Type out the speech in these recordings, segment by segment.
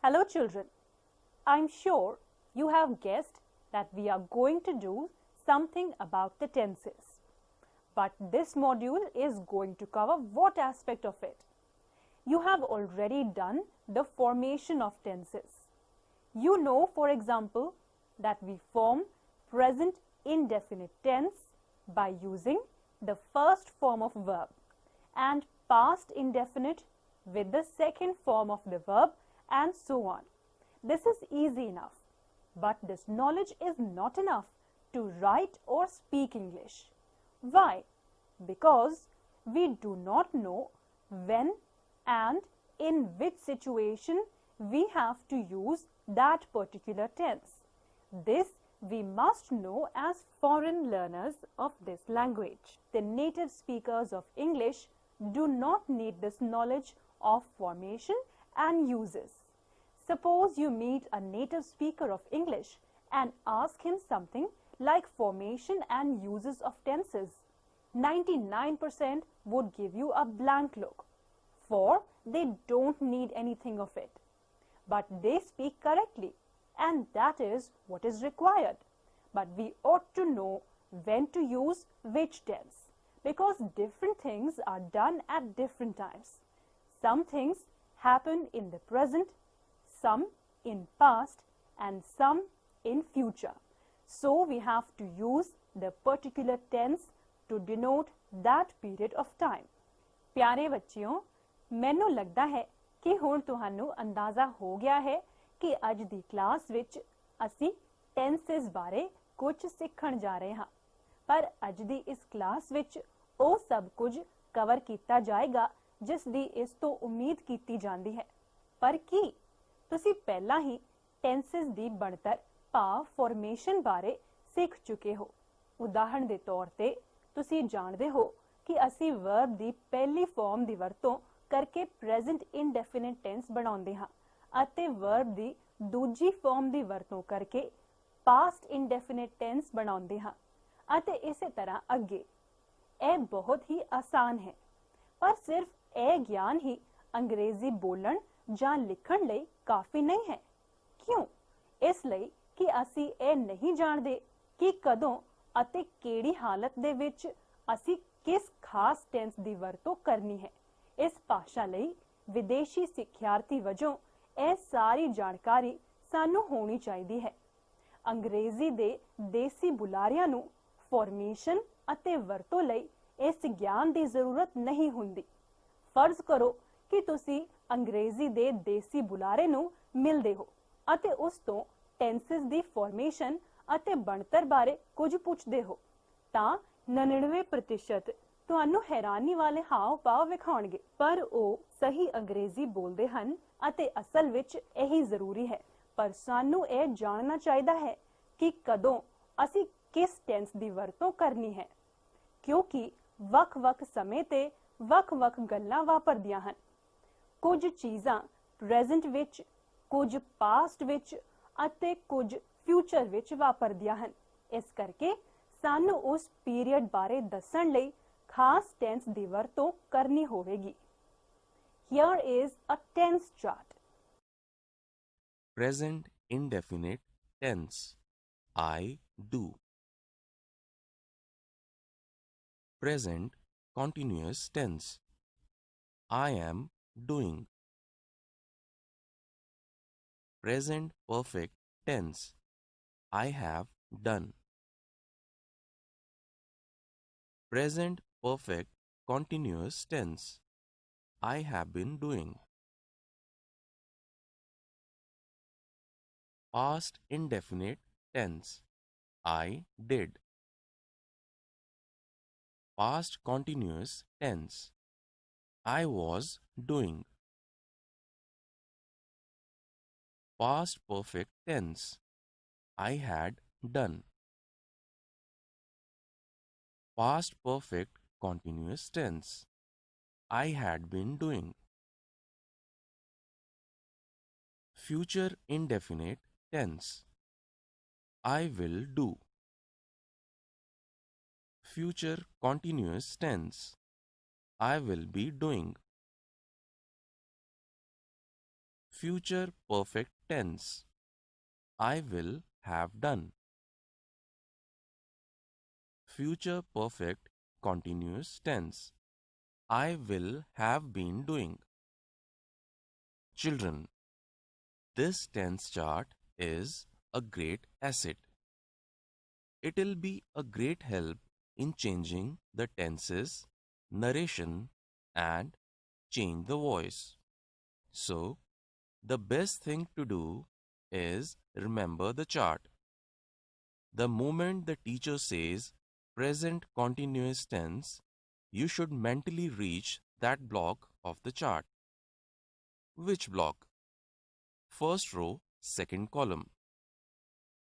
Hello children, I'm sure you have guessed that we are going to do something about the tenses. But this module is going to cover what aspect of it? You have already done the formation of tenses. You know, for example, that we form present indefinite tense by using the first form of verb and past indefinite with the second form of the verb and so on. This is easy enough, but this knowledge is not enough to write or speak English. Why? Because we do not know when and in which situation we have to use that particular tense. This we must know as foreign learners of this language. The native speakers of English do not need this knowledge of formation and uses. Suppose you meet a native speaker of English and ask him something like formation and uses of tenses. 99% would give you a blank look, for they don't need anything of it. But they speak correctly, and that is what is required. But we ought to know when to use which tense, because different things are done at different times. Some things happen in the present, some in past, and some in future. So we have to use the particular tense to denote that period of time. प्यारे बच्चियों, ਮੈਨੂੰ लगदा है कि ਹੁਣ ਤੁਹਾਨੂੰ ਅੰਦਾਜ਼ਾ ਹੋ ਗਿਆ ਹੈ ਕਿ ਅੱਜ ਦੀ ਕਲਾਸ ਵਿੱਚ ਅਸੀਂ ਟੈਂਸਸ ਬਾਰੇ ਕੁਝ ਸਿੱਖਣ ਜਾ ਰਹੇ ਹਾਂ। ਪਰ ਅੱਜ ਦੀ ਇਸ ਕਲਾਸ ਵਿੱਚ ਉਹ ਸਭ ਕੁਝ ਕਵਰ ਕੀਤਾ ਜਾਏਗਾ ਜਿਸ ਦੀ ਇਸ ਤੋਂ ਉਮੀਦ ਕੀਤੀ ਜਾਂਦੀ ਹੈ। ਪਰ ਕੀ ਤੁਸੀਂ ਪਹਿਲਾਂ ਹੀ ਟੈਂਸਸ ਦੀ ਬਣਤਰ ਭਾਵ ਫਾਰਮੇਸ਼ਨ ਬਾਰੇ ਸਿੱਖ ਚੁੱਕੇ ਹੋ? ਉਦਾਹਰਣ ਦੇ ਤੌਰ ਤੇ ਤੁਸੀਂ ਜਾਣਦੇ ਹੋ ਕਿ ਅਸੀਂ ਵਰਬ ਦੀ ਪਹਿਲੀ ਫਾਰਮ ਦੀ ਵਰਤੋਂ ਕਰਕੇ ਪ੍ਰੈਜ਼ੈਂਟ ਇਨਡੈਫੀਨਿਟ ਟੈਂਸ ਬਣਾਉਂਦੇ ਹਾਂ ਅਤੇ ਵਰਬ ਦੀ ਦੂਜੀ ਫਾਰਮ ਦੀ ਵਰਤੋਂ ਕਰਕੇ ਪਾਸਟ ਇਨਡੈਫੀਨਿਟ ਟੈਂਸ ਬਣਾਉਂਦੇ ਹਾਂ ਅਤੇ ਇਸੇ ਤਰ੍ਹਾਂ ਅੱਗੇ। ਇਹ ਬਹੁਤ ਹੀ ਆਸਾਨ ਹੈ, ਪਰ ਸਿਰਫ ਇਹ ਗਿਆਨ ਹੀ ਅੰਗਰੇਜ਼ੀ ਬੋਲਣ ਜਾਂ ਲਿਖਣ ਲਈ ਕਾਫੀ ਨਹੀਂ ਹੈ। ਕਿਉਂ? ਇਸ ਲਈ ਕਿ ਅਸੀਂ ਇਹ ਨਹੀਂ ਜਾਣਦੇ ਕਿ ਕਦੋਂ ਅਤੇ ਕਿਹੜੀ ਹਾਲਤ ਦੇ ਵਿੱਚ ਅਸੀਂ ਕਿਸ ਖਾਸ ਟੈਂਸ ਦੀ ਵਰਤੋਂ ਕਰਨੀ ਹੈ। ਇਸ ਭਾਸ਼ਾ ਲਈ ਵਿਦੇਸ਼ੀ ਸਿੱਖਿਆਰਥੀ ਵਜੋਂ ਇਹ ਸਾਰੀ ਜਾਣਕਾਰੀ ਸਾਨੂੰ ਹੋਣੀ ਚਾਹੀਦੀ ਹੈ। ਅੰਗਰੇਜ਼ੀ ਦੇ ਦੇਸੀ ਬੁਲਾਰਿਆਂ ਨੂੰ ਫਾਰਮੇਸ਼ਨ ਅਤੇ ਵਰਤੋਂ ਲਈ ਇਸ ਗਿਆਨ ਦੀ ਜ਼ਰੂਰਤ ਨਹੀਂ ਹੁੰਦੀ। ਫਰਜ਼ ਕਰੋ ਕਿ ਤੁਸੀਂ ਅੰਗਰੇਜ਼ੀ ਦੇ ਦੇਸੀ ਬੁਲਾਰੇ ਨੂੰ ਮਿਲਦੇ ਹੋ ਅਤੇ ਉਸ ਤੋਂ ਟੈਂਸਸ ਦੀ ਫਾਰਮੇਸ਼ਨ ਅਤੇ ਬਣਤਰ ਬਾਰੇ ਕੁਝ ਪੁੱਛਦੇ ਹੋ, ਤਾਂ 99% ਤੁਹਾਨੂੰ ਹੈਰਾਨੀ ਵਾਲੇ ਹਾਵ ਭਾਵ ਵਿਖਾਉਣਗੇ, ਪਰ ਉਹ ਸਹੀ ਅੰਗਰੇਜ਼ੀ ਬੋਲਦੇ ਹਨ ਅਤੇ ਅਸਲ ਵਿੱਚ ਇਹੀ ਜ਼ਰੂਰੀ ਹੈ। ਪਰ ਸਾਨੂੰ ਇਹ ਜਾਣਨਾ ਚਾਹੀਦਾ ਹੈ ਕਿ ਕਦੋਂ ਅਸੀਂ ਕਿਸ ਟੈਂਸ ਦੀ ਵਰਤੋਂ ਕਰਨੀ ਹੈ, ਕਿਉਂਕਿ ਵੱਖ-ਵੱਖ ਸਮੇਂ ਤੇ ਵੱਖ-ਵੱਖ ਗੱਲਾਂ ਵਾਪਰਦੀਆਂ ਹਨ। ਕੁਝ ਚੀਜ਼ਾਂ ਪ੍ਰੈਜ਼ੈਂਟ ਵਿੱਚ, ਕੁਝ ਪਾਸਟ ਵਿੱਚ ਅਤੇ ਕੁਝ ਫਿਊਚਰ ਵਿੱਚ ਵਾਪਰਦੀਆਂ ਹਨ। ਇਸ ਕਰਕੇ ਸਾਨੂੰ ਉਸ ਪੀਰੀਅਡ ਬਾਰੇ ਦੱਸਣ ਲਈ ਖਾਸ ਟੈਂਸ ਦੀ ਵਰਤੋਂ ਕਰਨੀ ਹੋਵੇਗੀ। Here is a tense chart. Present indefinite tense. I do. Present continuous tense. I am doing. Present perfect tense. I have done. Present perfect continuous tense. I have been doing. Past indefinite tense. I did. Past continuous tense. I was doing. Past perfect tense. I had done. Past perfect continuous tense. I had been doing. Future indefinite tense. I will do. Future continuous tense. I will be doing. future perfect tense. I will have done. Future perfect continuous tense. I will have been doing. Children, this tense chart is a great asset. It'll be a great help in changing the tenses, narration, and change the voice. So, the best thing to do is remember the chart. The moment the teacher says present continuous tense, you should mentally reach that block of the chart. Which block? First row, second column.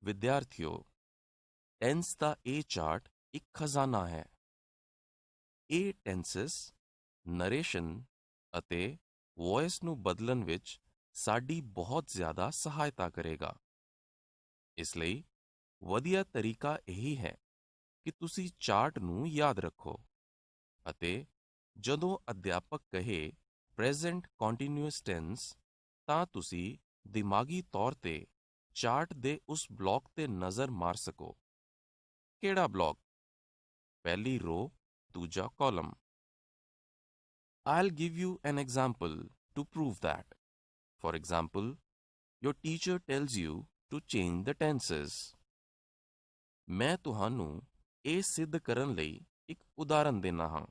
ਵਿਦਿਆਰਥੀਓ, tense ਦਾ ਇਹ chart ਇੱਕ ਖਜ਼ਾਨਾ ਹੈ। ਇਹ ਟੈਂਸਸ, narration ਅਤੇ voice ਨੂੰ ਬਦਲਣ ਵਿੱਚ ਸਾਡੀ ਬਹੁਤ ਜ਼ਿਆਦਾ ਸਹਾਇਤਾ ਕਰੇਗਾ। ਇਸ ਲਈ ਵਧੀਆ ਤਰੀਕਾ ਇਹੀ ਹੈ ਕਿ ਤੁਸੀਂ ਚਾਰਟ ਨੂੰ ਯਾਦ ਰੱਖੋ ਅਤੇ ਜਦੋਂ ਅਧਿਆਪਕ ਕਹੇ ਪ੍ਰੈਜ਼ੈਂਟ ਕੰਟੀਨਿਊਅਸ ਟੈਂਸ ਤਾਂ ਤੁਸੀਂ ਦਿਮਾਗੀ ਤੌਰ ਤੇ ਚਾਰਟ ਦੇ ਉਸ ਬਲਾਕ ਤੇ ਨਜ਼ਰ ਮਾਰ ਸਕੋ। ਕਿਹੜਾ ਬਲਾਕ? ਪਹਿਲੀ ਰੋ, ਦੂਜਾ column. I'll give you an example to prove that. For example, your teacher tells you to change the tenses. ਮੈਂ ਤੁਹਾਨੂੰ ਇਹ ਸਿੱਧ ਕਰਨ ਲਈ ਇੱਕ ਉਦਾਹਰਣ ਦੇਣਾ ਹਾਂ।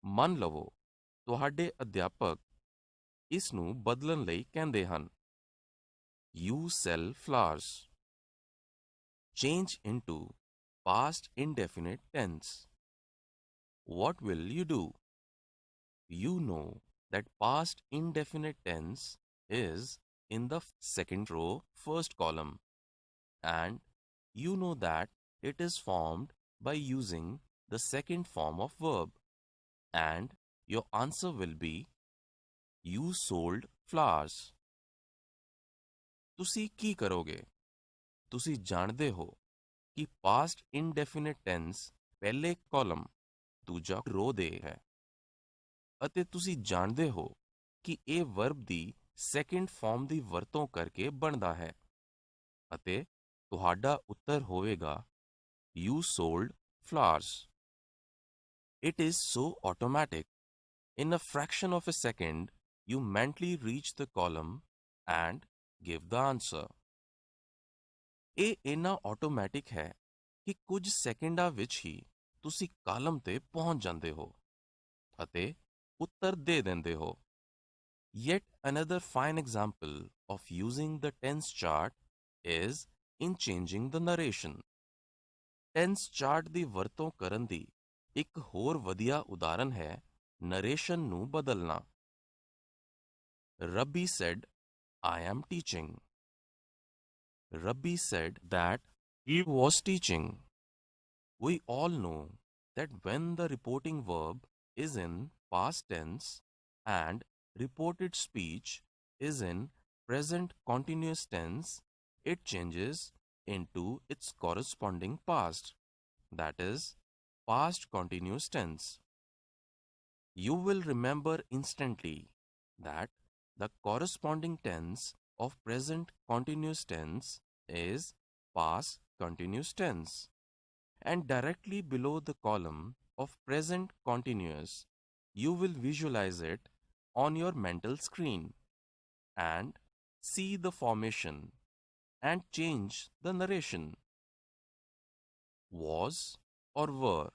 ਮੰਨ ਲਵੋ ਤੁਹਾਡੇ ਅਧਿਆਪਕ ਇਸ ਨੂੰ ਬਦਲਣ ਲਈ ਕਹਿੰਦੇ ਹਨ। You sell flowers. Change into past indefinite tense. What will you do? You know that past indefinite tense is in the second row, first column, and you know that it is formed by using the second form of verb, and your answer will be you sold flowers. ਤੁਸੀਂ ਕੀ ਕਰੋਗੇ? ਤੁਸੀਂ ਜਾਣਦੇ ਹੋ ਕਿ past indefinite tense ਪਹਿਲੇ column, ਦੂਜਾ ਰੋ ਦੇ ਹੈ ਅਤੇ ਤੁਸੀਂ ਜਾਣਦੇ ਹੋ ਕਿ ਇਹ ਵਰਬ ਦੀ ਸੈਕੰਡ ਫਾਰਮ ਦੀ ਵਰਤੋਂ ਕਰਕੇ ਬਣਦਾ ਹੈ ਅਤੇ ਤੁਹਾਡਾ ਉੱਤਰ ਹੋਵੇਗਾ You sold flowers. It is so automatic. In a fraction of a second, you mentally reach the column and give the answer. ਇਹ ਇੰਨਾ ਆਟੋਮੈਟਿਕ ਹੈ ਕਿ ਕੁਝ ਸੈਕਿੰਡਾਂ ਵਿੱਚ ਹੀ ਤੁਸੀਂ ਕਾਲਮ ਤੇ ਪਹੁੰਚ ਜਾਂਦੇ ਹੋ ਅਤੇ ਉੱਤਰ ਦੇ ਦਿੰਦੇ ਹੋ। Yet another fine example of using the tense chart is in changing the narration. Tense chart ਦੀ ਵਰਤੋਂ ਕਰਨ ਦੀ ਇੱਕ ਹੋਰ ਵਧੀਆ ਉਦਾਹਰਨ ਹੈ ਨਰੇਸ਼ਨ ਨੂੰ ਬਦਲਣਾ। Rabbi said, I am teaching. Rabbi said that he was teaching. We all know that when the reporting verb is in past tense and reported speech is in present continuous tense, it changes into its corresponding past, that is, past continuous tense. You will remember instantly that the corresponding tense of present continuous tense is past continuous tense. And directly below the column of present continuous, you will visualize it on your mental screen and see the formation and change the narration. Was or were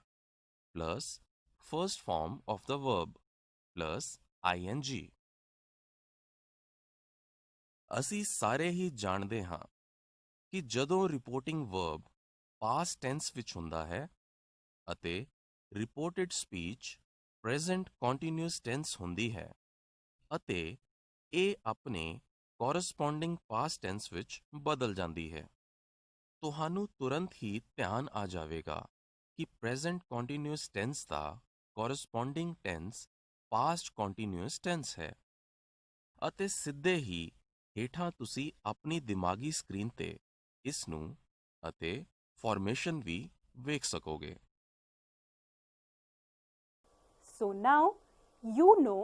plus first form of the verb plus ing. ਅਸੀਂ ਸਾਰੇ ਹੀ ਜਾਣਦੇ ਹਾਂ ਕਿ ਜਦੋਂ reporting verb past tens ਵਿੱਚ ਹੁੰਦਾ ਹੈ ਅਤੇ reported speech present continuous tense ਹੁੰਦੀ ਹੈ ਅਤੇ ਇਹ ਆਪਣੇ ਕੋਰਸਪੋਂਡਿੰਗ ਪਾਸਟ ਟੈਂਸ ਵਿੱਚ ਬਦਲ ਜਾਂਦੀ ਹੈ, ਤੁਹਾਨੂੰ ਤੁਰੰਤ ਹੀ ਧਿਆਨ ਆ ਜਾਵੇਗਾ ਕਿ ਪ੍ਰੈਜ਼ੈਂਟ ਕੰਟੀਨਿਊਅਸ ਟੈਂਸ ਦਾ corresponding tense past continuous tense ਹੈ ਅਤੇ ਸਿੱਧੇ ਹੀ ਹੇਠਾਂ ਤੁਸੀਂ ਆਪਣੀ ਦਿਮਾਗੀ ਸਕਰੀਨ ਤੇ ਇਸ ਨੂੰ ਅਤੇ ਫਾਰਮੇਸ਼ਨ ਵੀ ਵੇਖ ਸਕੋਗੇ। So now you know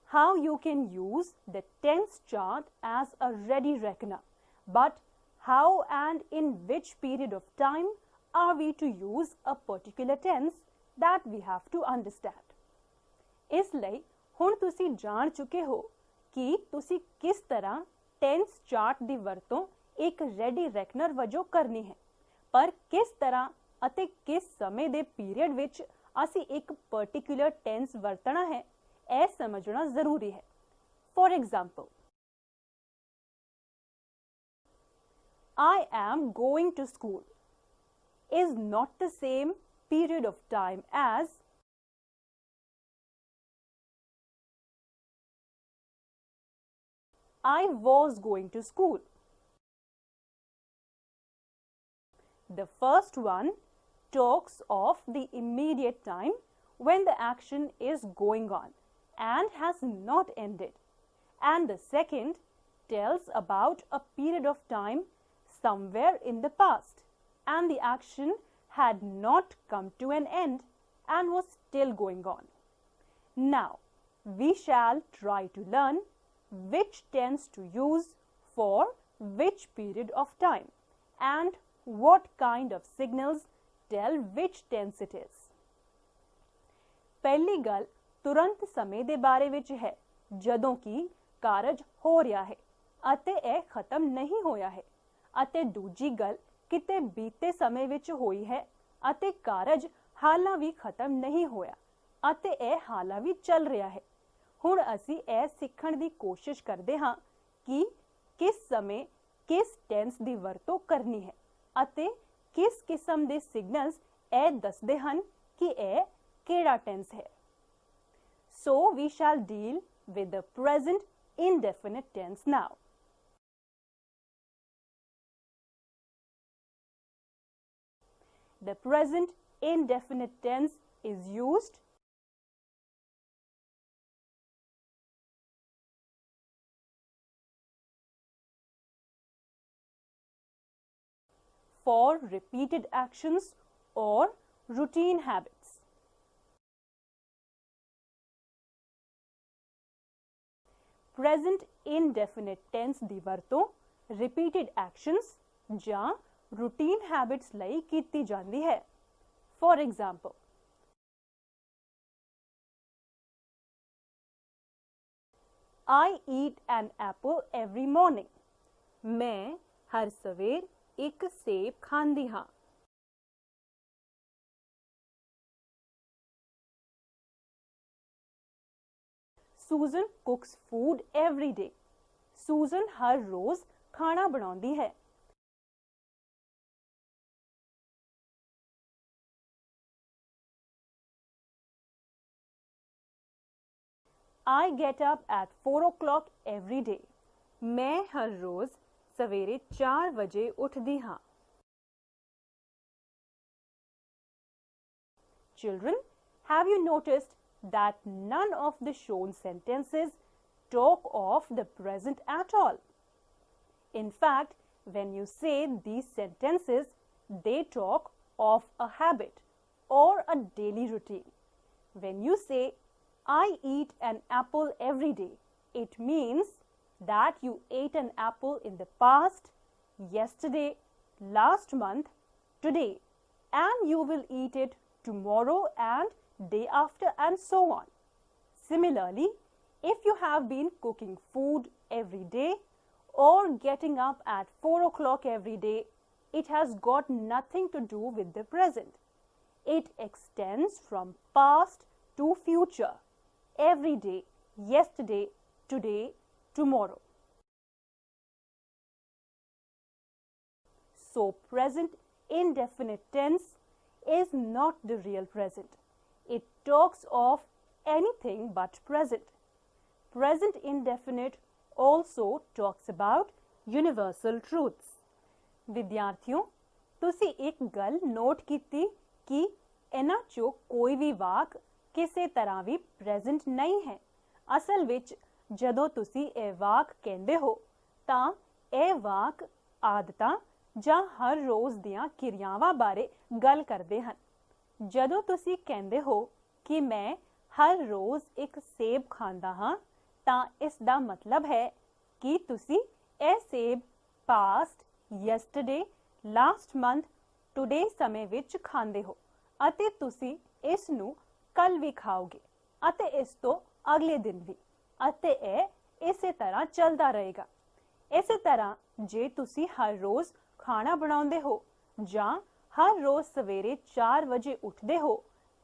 how you can use the tense chart as a ready reckoner, but how and in which period of time are we to use a particular tense that we have to understand. ਇਸ ਲਈ ਹੁਣ ਤੁਸੀਂ ਜਾਣ ਚੁੱਕੇ ਹੋ ਕਿ ਤੁਸੀਂ ਕਿਸ ਤਰ੍ਹਾਂ ਟੈਂਸ ਚਾਰਟ ਦੀ ਵਰਤੋਂ ਇੱਕ ਰੈਡੀ ਰੈਕਨਰ ਵਜੋਂ ਕਰਨੀ ਹੈ, ਪਰ ਕਿਸ ਤਰ੍ਹਾਂ ਅਤੇ ਕਿਸ ਸਮੇਂ ਦੇ ਪੀਰੀਅਡ ਵਿੱਚ ਅਸੀਂ ਇੱਕ ਪਾਰਟਿਕੂਲਰ ਟੈਂਸ ਵਰਤਣਾ ਹੈ ਇਹ ਸਮਝਣਾ ਜ਼ਰੂਰੀ ਹੈ। For example, I am going to school is not the same period of time as I was going to school. The first one talks of the immediate time when the action is going on and has not ended, and the second tells about a period of time somewhere in the past and the action had not come to an end and was still going on. Now, we shall try to learn which tense to use for which period of time and what kind of signals tell which tense it is. ਪਹਿਲੀ ਗੱਲ ਤੁਰੰਤ ਸਮੇਂ ਦੇ ਬਾਰੇ ਵਿੱਚ ਹੈ ਜਦੋਂ ਕਿ ਕਾਰਜ ਹੋ ਰਿਹਾ ਹੈ ਅਤੇ ਇਹ ਖਤਮ ਨਹੀਂ ਹੋਇਆ ਹੈ, ਅਤੇ ਦੂਜੀ ਗੱਲ ਕਿਤੇ ਬੀਤੇ ਸਮੇਂ ਵਿੱਚ ਹੋਈ ਹੈ ਅਤੇ ਕਾਰਜ ਹਾਲਾਂ ਵੀ ਖਤਮ ਨਹੀਂ ਹੋਇਆ ਅਤੇ ਇਹ ਹਾਲਾਂ ਵੀ ਚੱਲ ਰਿਹਾ ਹੈ। ਹੁਣ ਅਸੀਂ ਇਹ ਸਿੱਖਣ ਦੀ ਕੋਸ਼ਿਸ਼ ਕਰਦੇ ਹਾਂ ਕਿ ਕਿਸ ਸਮੇਂ ਕਿਸ ਟੈਂਸ ਦੀ ਵਰਤੋਂ ਕਰਨੀ ਹੈ ਅਤੇ ਕਿਸ ਕਿਸਮ ਦੇ ਸਿਗਨਲਸ ਇਹ ਦੱਸਦੇ ਹਨ ਕਿ ਇਹ ਕਿਹੜਾ ਟੈਂਸ ਹੈ। So we shall deal with the present indefinite tense now. The present indefinite tense is used for repeated actions or routine habits. Present indefinite tense ਦੀ ਵਰਤੋਂ repeated actions ਜਾਂ routine habits ਲਈ ਕੀਤੀ ਜਾਂਦੀ ਹੈ। For example, I eat an apple every morning. ਮੈਂ ਹਰ ਸਵੇਰ ਇੱਕ ਸੇਬ ਖਾਂਦੀ ਹਾਂ। Susan cooks food every day. Susan हर रोज खाना बनाती है। I get up at 4 o'clock every day. मैं हर रोज सवेरे 4 बजे उठती हाँ। Children, have you noticed that none of the shown sentences talk of the present at all? In fact, when you say these sentences, they talk of a habit or a daily routine. When you say, I eat an apple every day, it means that you ate an apple in the past, yesterday, last month, today, and you will eat it tomorrow and day after, and so on. Similarly, if you have been cooking food every day or getting up at 4 o'clock every day, it has got nothing to do with the present. It extends from past to future, every day, yesterday, today, tomorrow. So, present indefinite tense is not the real present. It talks of anything but present. Present indefinite also talks about universal truths. ਵਿਦਿਆਰਥੀਓ, ਤੁਸੀਂ ਇੱਕ ਗੱਲ note ਕੀਤੀ ਕਿ ਇਹਨਾਂ ਚੋਂ ਕੋਈ ਵੀ ਵਾਕ ਕਿਸੇ ਤਰ੍ਹਾਂ ਵੀ ਪ੍ਰੈਜ਼ੈਂਟ ਨਹੀਂ ਹੈ। ਅਸਲ ਵਿੱਚ ਜਦੋਂ ਤੁਸੀਂ ਇਹ ਵਾਕ ਕਹਿੰਦੇ ਹੋ ਤਾਂ ਇਹ ਵਾਕ ਆਦਤਾਂ ਜਾਂ ਹਰ ਰੋਜ਼ ਦੀਆਂ ਕਿਰਿਆਵਾਂ ਬਾਰੇ ਗੱਲ ਕਰਦੇ ਹਨ। ਜਦੋਂ ਤੁਸੀਂ ਕਹਿੰਦੇ ਹੋ ਕਿ ਮੈਂ ਹਰ ਰੋਜ਼ ਇੱਕ ਸੇਬ ਖਾਂਦਾ ਹਾਂ ਤਾਂ ਇਸ ਦਾ ਮਤਲਬ ਹੈ ਕਿ ਤੁਸੀਂ ਇਹ ਸੇਬ past, yesterday, last month, today ਸਮੇਂ ਵਿੱਚ ਖਾਂਦੇ ਹੋ ਅਤੇ ਤੁਸੀਂ ਇਸ ਨੂੰ ਕੱਲ ਵੀ ਖਾਓਗੇ ਅਤੇ ਇਸ ਤੋਂ ਅਗਲੇ ਦਿਨ ਵੀ, ਅਤੇ ਇਹ ਇਸੇ ਤਰ੍ਹਾਂ ਚੱਲਦਾ ਰਹੇਗਾ। ਇਸੇ ਤਰ੍ਹਾਂ ਜੇ ਤੁਸੀਂ ਹਰ ਰੋਜ਼ ਖਾਣਾ ਬਣਾਉਂਦੇ ਹੋ ਜਾਂ ਹਰ ਰੋਜ਼ ਸਵੇਰੇ 4 ਵਜੇ ਉੱਠਦੇ ਹੋ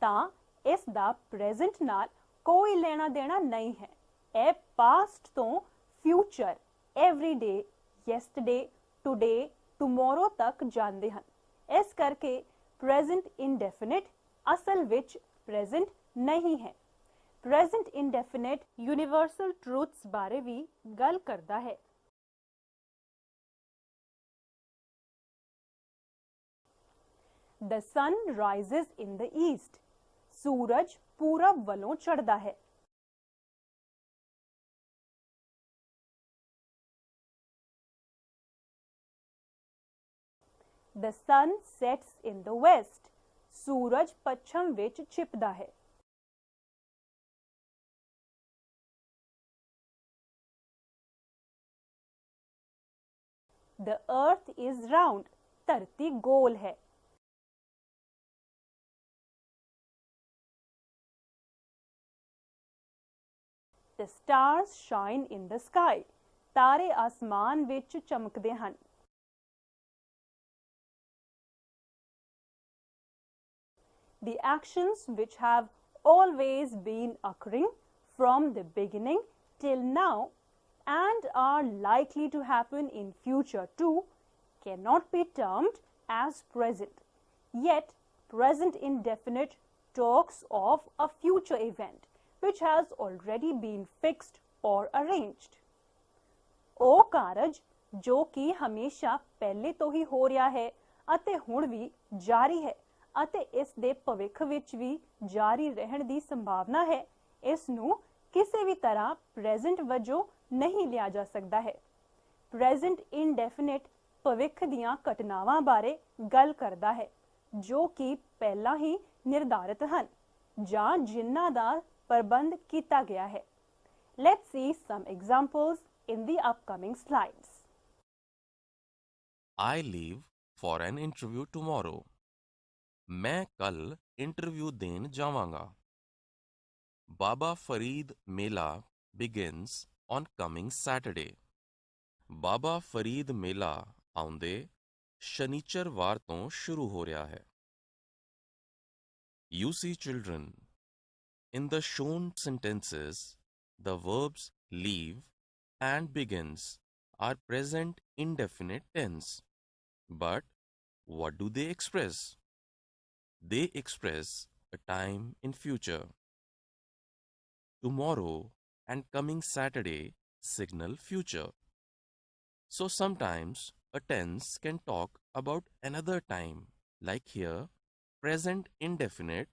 ਤਾਂ ਇਸ ਦਾ ਪ੍ਰੈਜ਼ੈਂਟ ਨਾਲ ਕੋਈ ਲੈਣਾ ਦੇਣਾ ਨਹੀਂ ਹੈ। ਇਹ ਪਾਸਟ ਤੋਂ future, everyday, yesterday, today, tomorrow ਤੱਕ ਜਾਂਦੇ ਹਨ। ਇਸ ਕਰਕੇ ਪ੍ਰੈਜ਼ੈਂਟ ਇੰਡੈਫਿਨਿਟ ਅਸਲ ਵਿੱਚ ਪ੍ਰੈਜ਼ੈਂਟ ਨਹੀਂ ਹੈ। ਪ੍ਰੈਜ਼ੈਂਟ ਇੰਡੈਫਿਨਿਟ ਯੂਨੀਵਰਸਲ ਟਰੂਥਸ ਬਾਰੇ ਵੀ ਗੱਲ ਕਰਦਾ ਹੈ। The sun rises in the east. ਸੂਰਜ ਪੂਰਬ ਵੱਲੋਂ ਚੜ੍ਹਦਾ ਹੈ। The sun sets in the west. ਸੂਰਜ ਪੱਛਮ ਵਿੱਚ ਛਿਪਦਾ ਹੈ। The earth is round. ਧਰਤੀ ਗੋਲ ਹੈ। The stars shine in the sky. ਤਾਰੇ ਆਸਮਾਨ ਵਿੱਚ ਚਮਕਦੇ ਹਨ। The actions which have always been occurring from the beginning till now and are likely to happen in future too cannot be termed as present. Yet, present indefinite talks of a future event which has already been fixed or arranged. ਉਹ ਕਾਰਜ ਜੋ ਕਿ ਹਮੇਸ਼ਾ ਪਹਿਲੇ ਤੋਂ ਹੀ ਹੋ ਰਿਹਾ ਹੈ ਅਤੇ ਹੁਣ ਵੀ ਜਾਰੀ ਹੈ ਅਤੇ ਇਸ ਦੇ ਭਵਿੱਖ ਵਿੱਚ ਵੀ ਜਾਰੀ ਰਹਿਣ ਦੀ ਸੰਭਾਵਨਾ ਹੈ, ਇਸ ਨੂੰ ਕਿਸੇ ਵੀ ਤਰ੍ਹਾਂ ਪ੍ਰੈਜ਼ੈਂਟ ਵਜੋਂ ਨਹੀਂ ਲਿਆ ਜਾ ਸਕਦਾ ਹੈ। ਪ੍ਰੈਜ਼ੈਂਟ ਇਨਡੈਫੀਨਿਟ ਭਵਿੱਖ ਦੀਆਂ ਘਟਨਾਵਾਂ ਬਾਰੇ ਗੱਲ ਕਰਦਾ ਹੈ ਜੋ ਕਿ ਪਹਿਲਾਂ ਹੀ ਨਿਰਧਾਰਿਤ ਹਨ ਜਾਂ ਜਿਨ੍ਹਾਂ ਦਾ ਪ੍ਰਬੰਧ ਕੀਤਾ ਗਿਆ ਹੈ। Let's see some examples in the upcoming slides. I leave for an interview tomorrow. मैं कल इंटरव्यू देन जावांगा। Baba Farid Mela begins on coming Saturday. Baba Farid Mela ਆਉਂਦੇ ਸ਼ਨੀਚਰਵਾਰ ਤੋਂ ਸ਼ੁਰੂ ਹੋ ਰਿਹਾ ਹੈ। You see, children, in the shown sentences, the verbs leave and begins are present indefinite tense. But what do they express? They express a time in future. Tomorrow and coming Saturday signal future. So sometimes a tense can talk about another time, like here, present indefinite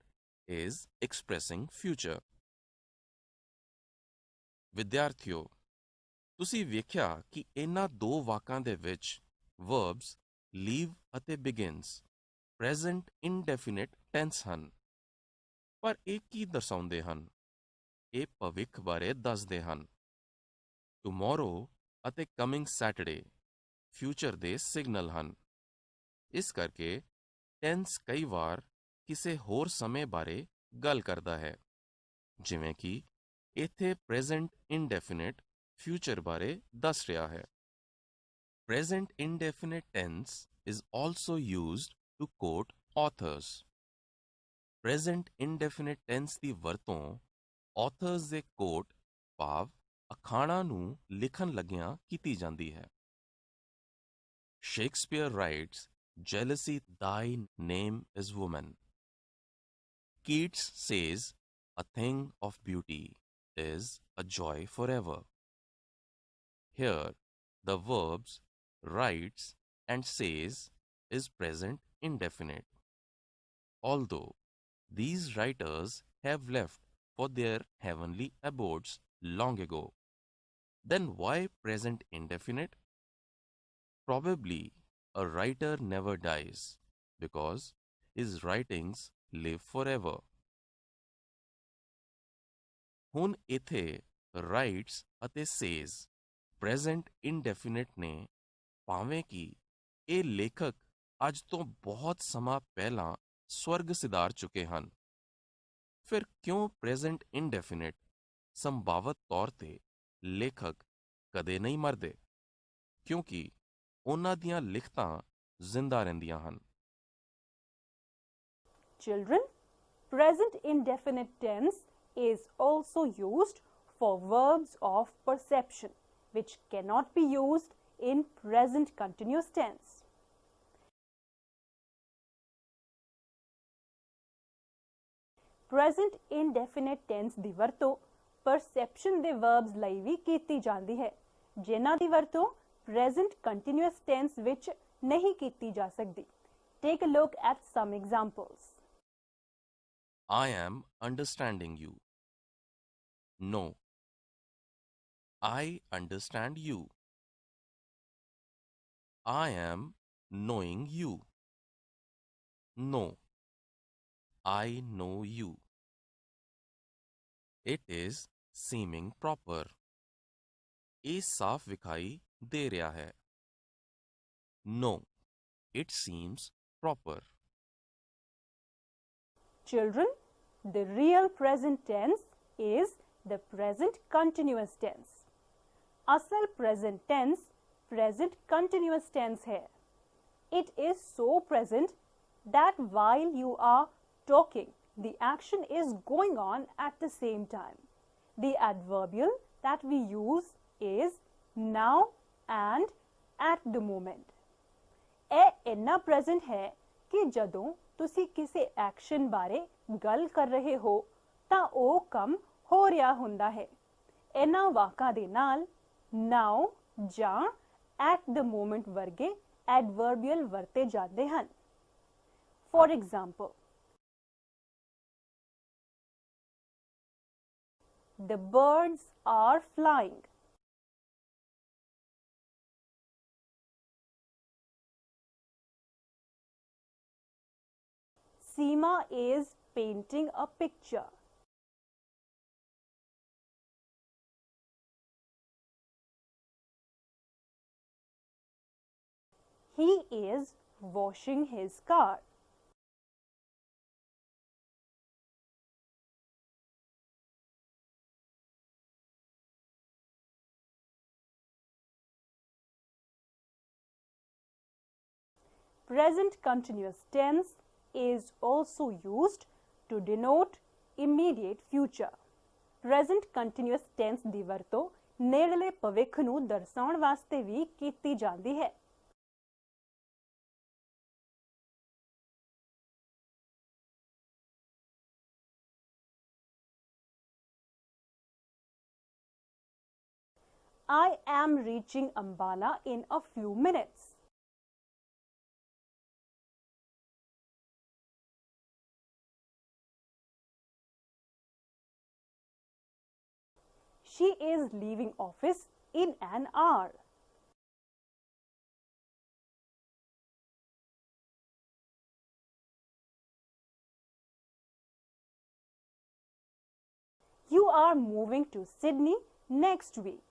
is expressing future. ਵਿਦਿਆਰਥੀਓ, ਤੁਸੀਂ ਵੇਖਿਆ ਕਿ ਇਹਨਾਂ ਦੋ ਵਾਕਾਂ ਦੇ ਵਿੱਚ verbs leave ਅਤੇ begins present indefinite tense ਹਨ। ਪਰ ਇਹ ਕੀ ਦਰਸਾਉਂਦੇ ਹਨ? ਇਹ ਭਵਿੱਖ ਬਾਰੇ ਦੱਸਦੇ ਹਨ। Tomorrow ਅਤੇ ਕਮਿੰਗ ਸੈਟਰਡੇ ਫਿਊਚਰ ਦੇ ਸਿਗਨਲ ਹਨ। ਇਸ ਕਰਕੇ ਟੈਂਸ ਕਈ ਵਾਰ ਕਿਸੇ ਹੋਰ ਸਮੇਂ ਬਾਰੇ ਗੱਲ ਕਰਦਾ ਹੈ, ਜਿਵੇਂ ਕਿ ਇੱਥੇ ਪ੍ਰੈਜ਼ੈਂਟ ਇਨਡੈਫੀਨਿਟ ਫਿਊਚਰ ਬਾਰੇ ਦੱਸ ਰਿਹਾ ਹੈ। Present indefinite tense is also used to quote authors. Present indefinite tense ਦੀ ਵਰਤੋਂ authors ਦੇ ਕੋਟ ਭਾਵ ਅਖਾਣਾਂ ਨੂੰ ਲਿਖਣ ਲੱਗਿਆਂ ਕੀਤੀ ਜਾਂਦੀ ਹੈ। Shakespeare writes, "Jealousy, thy name is woman." Keats says, "A thing of beauty is a joy forever." Here, the verbs writes and says is present indefinite. Although these writers have left for their heavenly abodes long ago, then why present indefinite? Probably a writer never dies because his writings live forever. ਹੁਣ ਇੱਥੇ writes ਅਤੇ says present indefinite ਨੇ ਭਾਵੇਂ ਕਿ ਇਹ ਲੇਖਕ ਅੱਜ ਤੋਂ ਬਹੁਤ ਸਮਾਂ ਪਹਿਲਾਂ ਸਵਰਗ ਸਿਧਾਰ ਚੁੱਕੇ ਹਨ, ਫਿਰ ਕਿਉਂ present indefinite ਸੰਭਾਵਤ ਤੌਰ ਤੇ ਲੇਖਕ ਕਦੇ ਨਹੀਂ ਮਰਦੇ, ਕਿਉਂਕਿ ਉਹਨਾਂ ਦੀਆਂ ਲਿਖਤਾਂ ਜ਼ਿੰਦਾ ਰਹਿੰਦੀਆਂ ਹਨ। Children, present indefinite tense is also used for verbs of perception, which cannot be used in present continuous tense. Present indefinite tense ਦੀ ਵਰਤੋਂ perception ਦੇ verbs ਲਈ ਵੀ ਕੀਤੀ ਜਾਂਦੀ ਹੈ, ਜਿਨ੍ਹਾਂ ਦੀ ਵਰਤੋਂ present continuous tense ਵਿੱਚ ਨਹੀਂ ਕੀਤੀ ਜਾ ਸਕਦੀ। Take a look at some examples. I am understanding you. No. I understand you. I am knowing you. No. I know you. It is seeming proper. ਇਹ ਸਾਫ਼ ਵਿਖਾਈ ਦੇ ਰਿਹਾ ਹੈ। No. It seems proper. Children, the real present tense is the present continuous tense. Asal present tense present continuous tense है. It is so present that while you are talking, the action is going on at the same time. The adverbial that we use is now and at the moment. ਇਹ ਇੰਨਾ present ਹੈ ਕਿ ਜਦੋਂ ਤੁਸੀਂ ਕਿਸੇ action ਬਾਰੇ ਗੱਲ ਕਰ ਰਹੇ ਹੋ ਤਾਂ ਉਹ ਕੰਮ ਹੋ ਰਿਹਾ ਹੁੰਦਾ ਹੈ। ਇਹਨਾਂ ਵਾਕਾਂ ਦੇ ਨਾਲ now ਜਾਂ at the moment ਵਰਗੇ adverbial ਵਰਤੇ ਜਾਂਦੇ ਹਨ। For example, the birds are flying. Seema is painting a picture. He is washing his car. Present continuous tense is also used to denote immediate future. Present continuous tense ਦੀ ਵਰਤੋਂ ਨੇੜਲੇ ਭਵਿੱਖ ਨੂੰ ਦਰਸਾਉਣ ਵਾਸਤੇ ਵੀ ਕੀਤੀ ਜਾਂਦੀ ਹੈ। I am reaching Ambala in a few minutes. She is leaving office in an hour. You are moving to Sydney next week.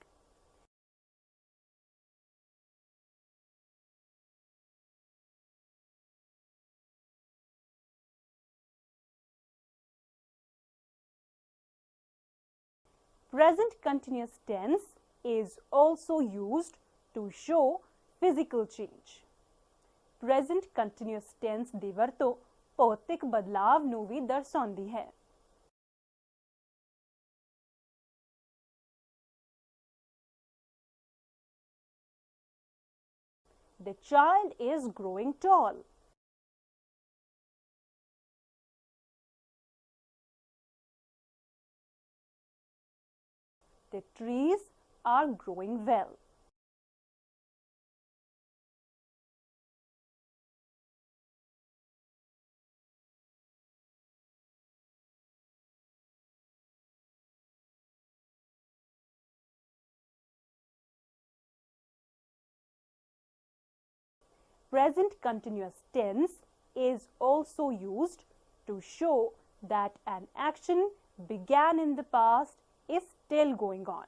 Present continuous tense is also used to show physical change. Present continuous tense ਦੀ ਵਰਤੋਂ ਭੌਤਿਕ ਬਦਲਾਵ ਨੂੰ ਵੀ ਦਰਸਾਉਂਦੀ ਹੈ। The child is growing tall. The trees are growing well. Present continuous tense is also used to show that an action began in the past is still going on.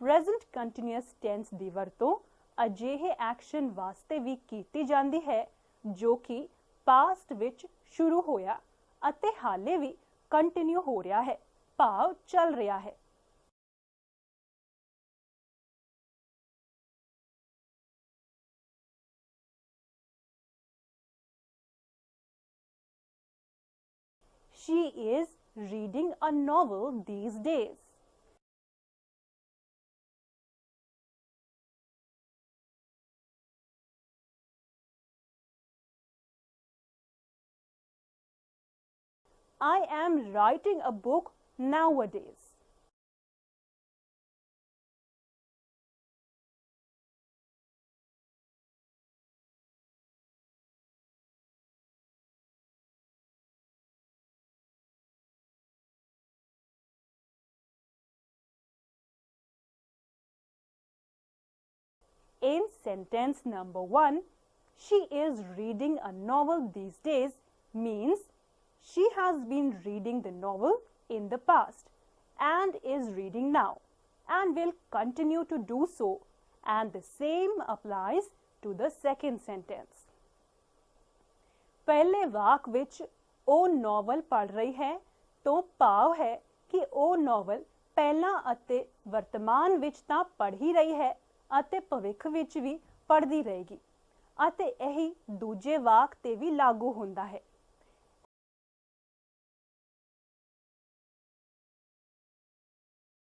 Present continuous tense ਦੀ ਵਰਤੋਂ ਅਜਿਹੇ action ਵਾਸਤੇ ਵੀ ਕੀਤੀ ਜਾਂਦੀ ਹੈ ਜੋ ਕਿ past ਵਿੱਚ ਸ਼ੁਰੂ ਹੋਇਆ ਅਤੇ ਹਾਲੇ ਵੀ ਕੰਟੀਨਿਊ ਹੋ ਰਿਹਾ ਹੈ, ਭਾਵ ਚੱਲ ਰਿਹਾ ਹੈ। She is reading a novel these days. I am writing a book nowadays. In sentence number 1, she is reading a novel these days means she has been reading the novel in the past and is reading now and will continue to do so, and the same applies to the second sentence. ਪਹਿਲੇ ਵਾਕ ਵਿੱਚ ਉਹ novel ਪੜ੍ਹ ਰਹੀ ਹੈ ਤੋਂ ਭਾਵ ਹੈ ਕਿ ਉਹ ਨੋਵਲ ਪਹਿਲਾਂ ਅਤੇ ਵਰਤਮਾਨ ਵਿੱਚ ਤਾਂ ਪੜ੍ਹ ਹੀ ਰਹੀ ਹੈ ਅਤੇ ਭਵਿੱਖ ਵਿੱਚ ਵੀ ਪੜ੍ਹਦੀ ਰਹੇਗੀ ਅਤੇ ਇਹੀ ਦੂਜੇ ਵਾਕ ਤੇ ਵੀ ਲਾਗੂ ਹੁੰਦਾ ਹੈ।